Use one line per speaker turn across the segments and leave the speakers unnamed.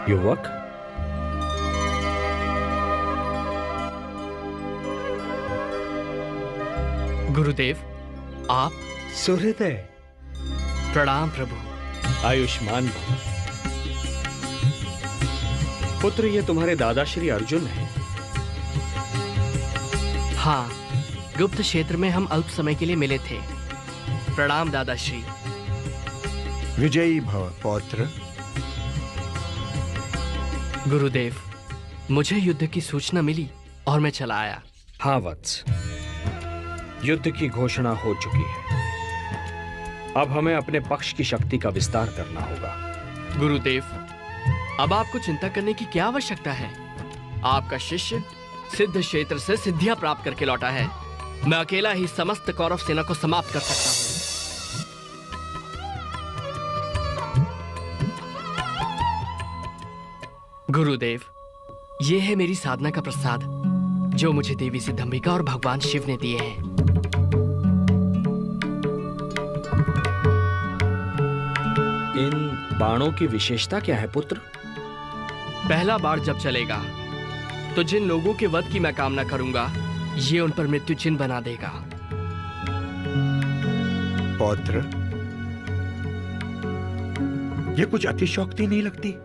युवक,
गुरुदेव, आप?
सुहृदय।
प्रणाम प्रभु।
आयुष्मान भव। पुत्र, ये तुम्हारे दादा श्री अर्जुन हैं।
हाँ, गुप्त क्षेत्र में हम अल्प समय के लिए मिले थे। प्रणाम दादाश्री।
विजयी भव पौत्र।
गुरुदेव, मुझे युद्ध की सूचना मिली और मैं चला आया।
हाँ वत्स, युद्ध की घोषणा हो चुकी है। अब हमें अपने पक्ष की शक्ति का विस्तार करना होगा।
गुरुदेव, अब आपको चिंता करने की क्या आवश्यकता है? आपका शिष्य सिद्ध क्षेत्र से सिद्धियां प्राप्त करके लौटा है। मैं अकेला ही समस्त कौरव सेना को समाप्त कर सकता हूं। गुरुदेव, यह है मेरी साधना का प्रसाद जो मुझे देवी सिद्धंबिका और भगवान शिव ने दिए हैं।
इन बाणों की विशेषता क्या है पुत्र?
पहला बाण जब चलेगा तो जिन लोगों के वध की मैं कामना करूंगा, ये उन पर मृत्यु चिन्ह बना देगा।
पौत्र, ये कुछ अतिशयोक्ति नहीं लगती?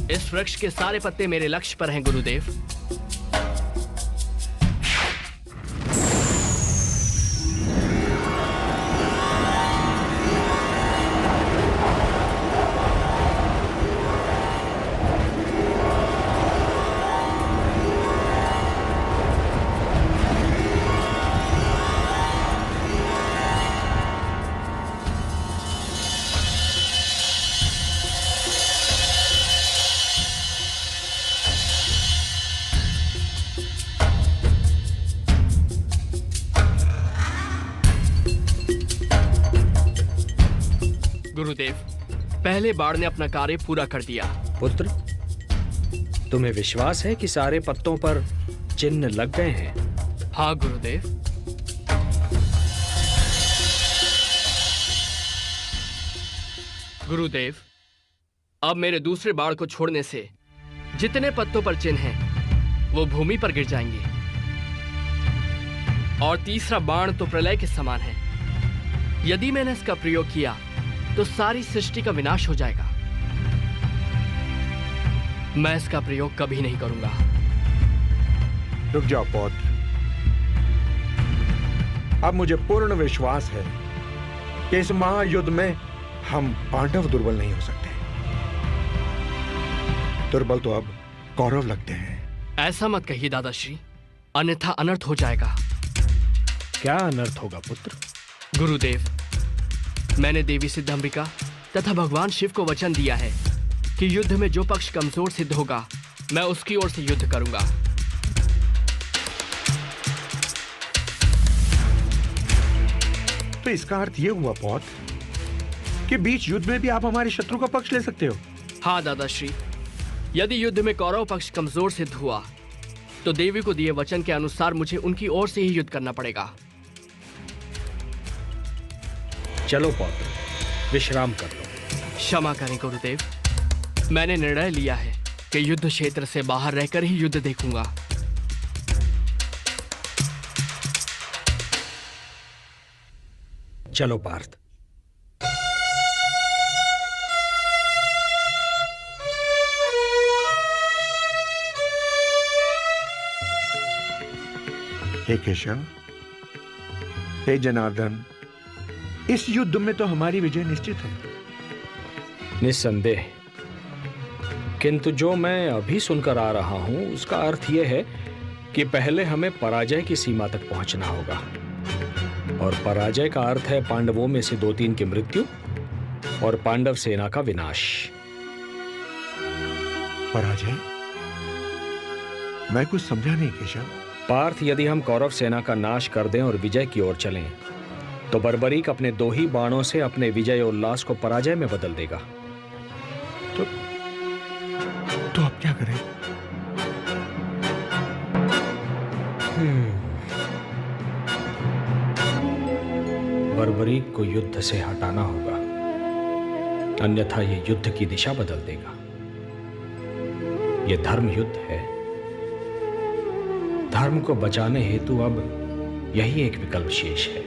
इस वृक्ष के सारे पत्ते मेरे लक्ष्य पर हैं गुरुदेव। गुरुदेव, पहले बाण ने अपना कार्य पूरा कर दिया।
पुत्र, तुम्हें विश्वास है कि सारे पत्तों पर चिन्ह लग गए हैं?
हाँ गुरुदेव। गुरुदेव, अब मेरे दूसरे बाण को छोड़ने से जितने पत्तों पर चिन्ह हैं, वो भूमि पर गिर जाएंगे। और तीसरा बाण तो प्रलय के समान है। यदि मैंने इसका प्रयोग किया तो सारी सृष्टि का विनाश हो जाएगा। मैं इसका प्रयोग कभी नहीं करूंगा।
रुक जाओ पौत्र। अब मुझे पूर्ण विश्वास है कि इस महायुद्ध में हम पांडव दुर्बल नहीं हो सकते। दुर्बल तो अब कौरव लगते हैं।
ऐसा मत कहिए दादाश्री, अन्यथा अनर्थ हो जाएगा।
क्या अनर्थ होगा पुत्र?
गुरुदेव, मैंने देवी सिद्धंबिका तथा भगवान शिव को वचन दिया है कि युद्ध में जो पक्ष कमजोर सिद्ध होगा, मैं उसकी ओर से युद्ध करूंगा।
तो इसका अर्थ यह हुआ पौत्र कि बीच युद्ध में भी आप हमारे शत्रु का पक्ष ले सकते हो?
हाँ दादाश्री, यदि युद्ध में कौरव पक्ष कमजोर सिद्ध हुआ तो देवी को दिए वचन के अनुसार मुझे उनकी ओर से ही युद्ध करना पड़ेगा।
चलो पौत्र, विश्राम कर लो।
क्षमा करें गुरुदेव, मैंने निर्णय लिया है कि युद्ध क्षेत्र से बाहर रहकर ही युद्ध देखूंगा।
चलो पार्थ।
हे केशव, हे जनार्दन, इस युद्ध में तो हमारी विजय निश्चित है।
निस्संदेह, किंतु जो मैं अभी सुनकर आ रहा हूं उसका अर्थ यह है कि पहले हमें पराजय की सीमा तक पहुंचना होगा। और पराजय का अर्थ है पांडवों में से 2-3 की मृत्यु और पांडव सेना का विनाश।
पराजय? मैं कुछ समझा नहीं केशव।
पार्थ, यदि हम कौरव सेना का नाश कर दें और विजय की ओर चलें तो बर्बरीक अपने 2 ही बाणों से अपने विजय उल्लास को पराजय में बदल देगा।
तो क्या करें?
बर्बरीक को युद्ध से हटाना होगा, अन्यथा ये युद्ध की दिशा बदल देगा। ये धर्म युद्ध है। धर्म को बचाने हेतु अब यही एक विकल्प शेष है।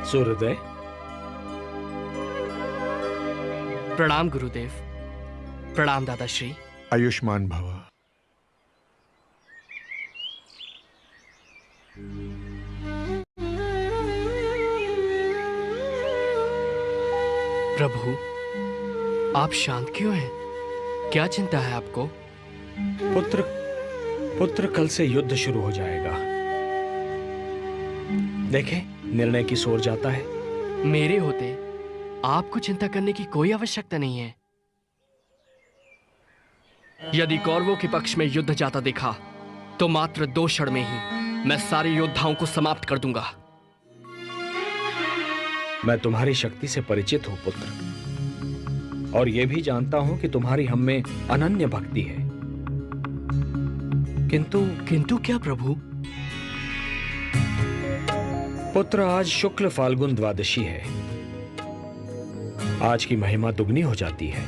सूर्योदय।
प्रणाम गुरुदेव। प्रणाम दादाश्री।
आयुष्मान भव।
प्रभु, आप शांत क्यों हैं? क्या चिंता है आपको?
पुत्र कल से युद्ध शुरू हो जाएगा। देखें, निर्णय की ओर जाता है।
मेरे होते आपको चिंता करने की कोई आवश्यकता नहीं है। यदि कौरवों के पक्ष में युद्ध जाता देखा तो मात्र 2 क्षण में ही मैं सारे योद्धाओं को समाप्त कर दूंगा।
मैं तुम्हारी शक्ति से परिचित हूं पुत्र, और यह भी जानता हूं कि तुम्हारी हम में अनन्य भक्ति है।
किंतु क्या प्रभु?
पुत्र, आज शुक्ल फाल्गुन द्वादशी है। आज की महिमा दुगनी हो जाती है।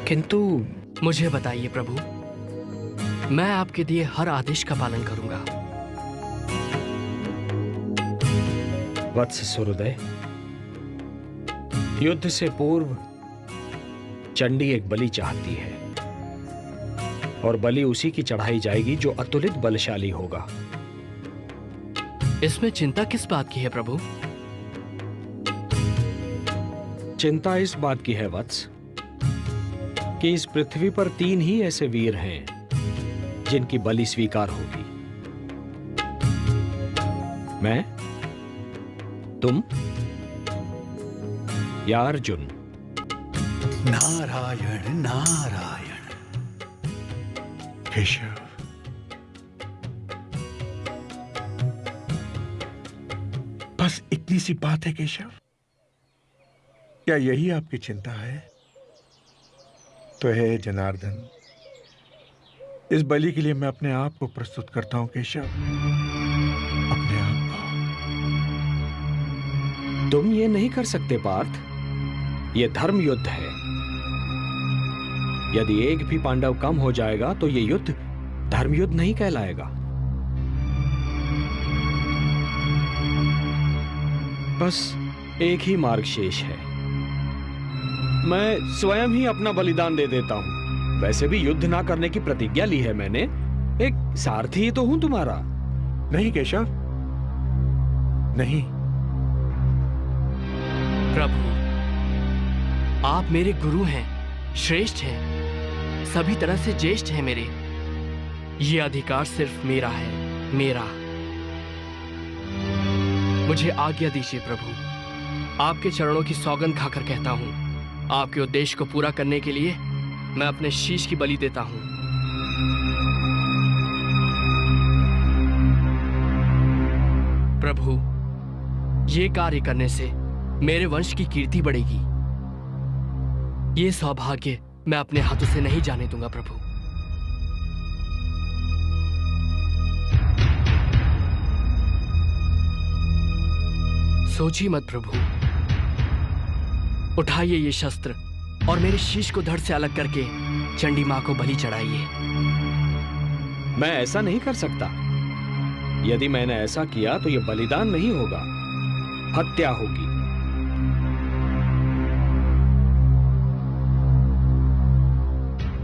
किंतु
मुझे बताइए प्रभु, मैं आपके दिए हर आदेश का पालन करूंगा।
वत्स सूर्योदय, युद्ध से पूर्व चंडी एक बलि चाहती है, और बलि उसी की चढ़ाई जाएगी जो अतुलित बलशाली होगा।
इसमें चिंता किस बात की है प्रभु?
चिंता इस बात की है वत्स कि इस पृथ्वी पर 3 ही ऐसे वीर हैं जिनकी बलि स्वीकार होगी। मैं, तुम या अर्जुन।
नारायण नारायण। केशव, बस इतनी सी बात है केशव? क्या यही आपकी चिंता है? तो है जनार्दन, इस बलि के लिए मैं अपने आप को प्रस्तुत करता हूं केशव, अपने आप को।
तुम ये नहीं कर सकते पार्थ, ये धर्म युद्ध है। यदि एक भी पांडव कम हो जाएगा तो ये युद्ध धर्म युद्ध नहीं कहलाएगा। बस एक ही मार्ग शेष है, मैं स्वयं ही अपना बलिदान दे देता हूं। वैसे भी युद्ध ना करने की प्रतिज्ञा ली है मैंने, एक सारथी ही तो हूं तुम्हारा।
नहीं केशव, नहीं।
प्रभु, आप मेरे गुरु हैं, श्रेष्ठ हैं, सभी तरह से ज्येष्ठ हैं मेरे। ये अधिकार सिर्फ मेरा है, मेरा। मुझे आज्ञा दीजिए प्रभु। आपके चरणों की सौगंध खाकर कहता हूं, आपके उद्देश्य को पूरा करने के लिए मैं अपने शीश की बलि देता हूं। प्रभु, ये कार्य करने से मेरे वंश की कीर्ति बढ़ेगी। ये सौभाग्य मैं अपने हाथों से नहीं जाने दूंगा प्रभु। सोचिए मत प्रभु, उठाइए ये शस्त्र और मेरे शीश को धड़ से अलग करके चंडी मां को बलि चढ़ाइए।
मैं ऐसा नहीं कर सकता। यदि मैंने ऐसा किया तो यह बलिदान नहीं होगा, हत्या होगी।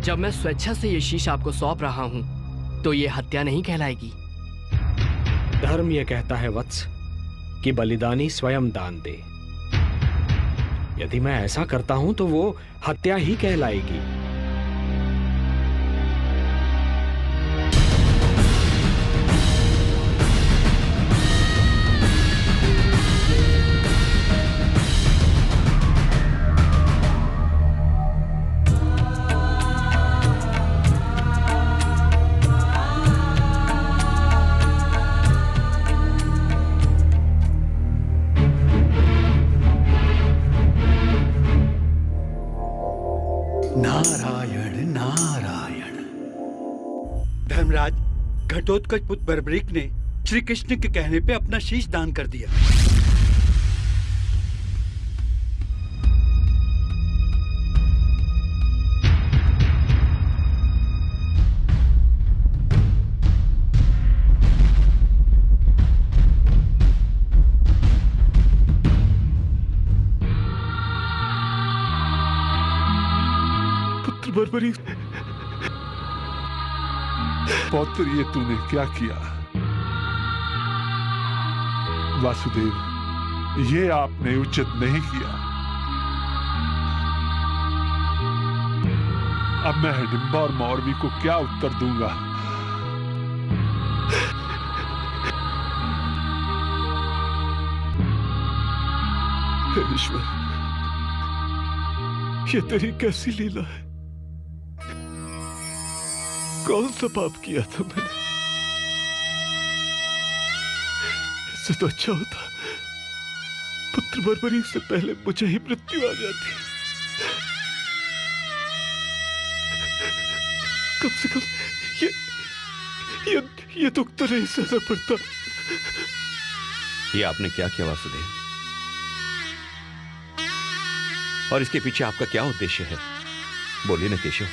जब मैं स्वेच्छा से ये शीश आपको सौंप रहा हूं तो ये हत्या नहीं कहलाएगी।
धर्म यह कहता है वत्स कि बलिदानी स्वयं दान दे। यदि मैं ऐसा करता हूं तो वो हत्या ही कहलाएगी।
धर्मराज, घटोत्कच पुत्र बर्बरीक ने श्री कृष्ण के कहने पे अपना शीश दान कर दिया।
पुत्र बर्बरीक, पौत्र, ये तूने क्या किया? वासुदेव, ये आपने उचित नहीं किया। अब मैं हिडिंबा और मौरवी को क्या उत्तर दूंगा? हे ईश्वर, ये तेरी कैसी लीला है? कौन सा पाप किया था मैंने? इससे तो अच्छा होता पुत्र बर्बरीक से पहले मुझे ही मृत्यु आ जाती। कम से कम ये दुख तो नहीं सहना पड़ता।
ये आपने क्या किया वासुदेव? और इसके पीछे आपका क्या उद्देश्य है? बोलिए न केशव।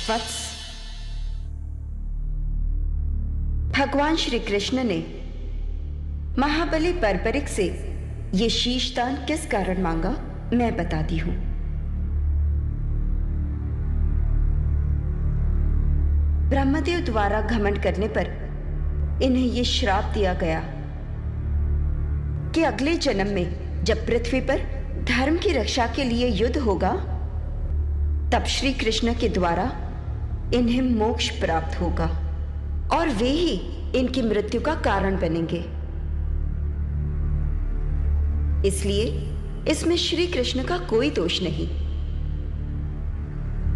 वत्स, भगवान श्री कृष्ण ने महाबली बर्बरीक से ये शीशदान किस कारण मांगा, मैं बताती हूं। ब्रह्मदेव द्वारा घमंड करने पर इन्हें ये श्राप दिया गया कि अगले जन्म में जब पृथ्वी पर धर्म की रक्षा के लिए युद्ध होगा, तब श्री कृष्ण के द्वारा इन्हें मोक्ष प्राप्त होगा और वे ही इनकी मृत्यु का कारण बनेंगे। इसलिए इसमें श्री कृष्ण का कोई दोष नहीं।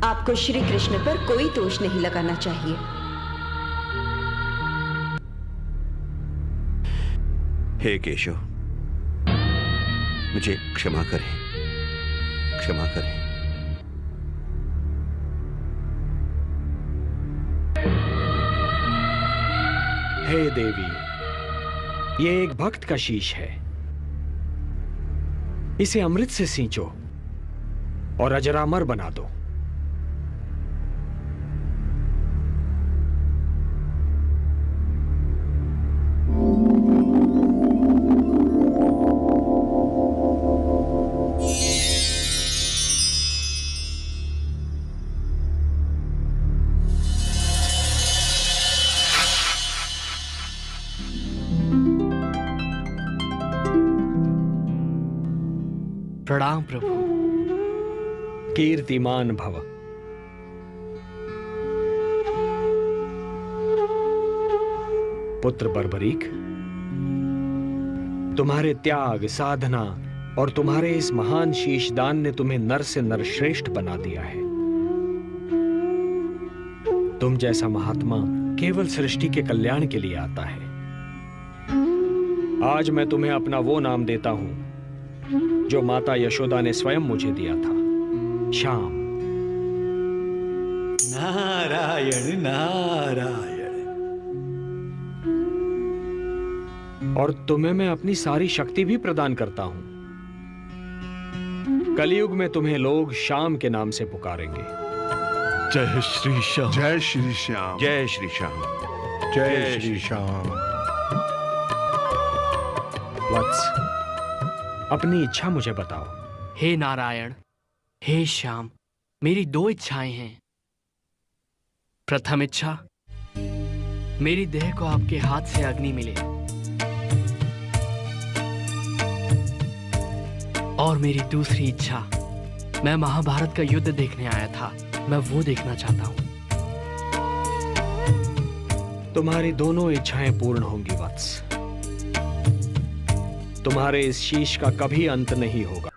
आपको श्री कृष्ण पर कोई दोष नहीं लगाना चाहिए।
हे केशव, मुझे क्षमा करें, क्षमा करें।
हे देवी, ये एक भक्त का शीश है। इसे अमृत से सींचो और अजरामर बना दो।
प्रणाम प्रभु।
कीर्तिमान भव। पुत्र बर्बरीक, तुम्हारे त्याग, साधना और तुम्हारे इस महान शीशदान ने तुम्हें नर से नरश्रेष्ठ बना दिया है। तुम जैसा महात्मा केवल सृष्टि के कल्याण के लिए आता है। आज मैं तुम्हें अपना वो नाम देता हूं जो माता यशोदा ने स्वयं मुझे दिया था, श्याम।
नारायण नारायण।
और तुम्हें मैं अपनी सारी शक्ति भी प्रदान करता हूं। कलयुग में तुम्हें लोग श्याम के नाम से पुकारेंगे।
जय श्री श्याम, जय श्री श्याम,
जय श्री श्याम,
जय श्री श्याम।
वत्स, अपनी इच्छा मुझे बताओ।
हे नारायण, हे श्याम, मेरी दो इच्छाएं हैं। प्रथम इच्छा, मेरी देह को आपके हाथ से अग्नि मिले, और मेरी दूसरी इच्छा, मैं महाभारत का युद्ध देखने आया था, मैं वो देखना चाहता हूं।
तुम्हारी दोनों इच्छाएं पूर्ण होंगी वत्स। तुम्हारे इस शीश का कभी अंत नहीं होगा।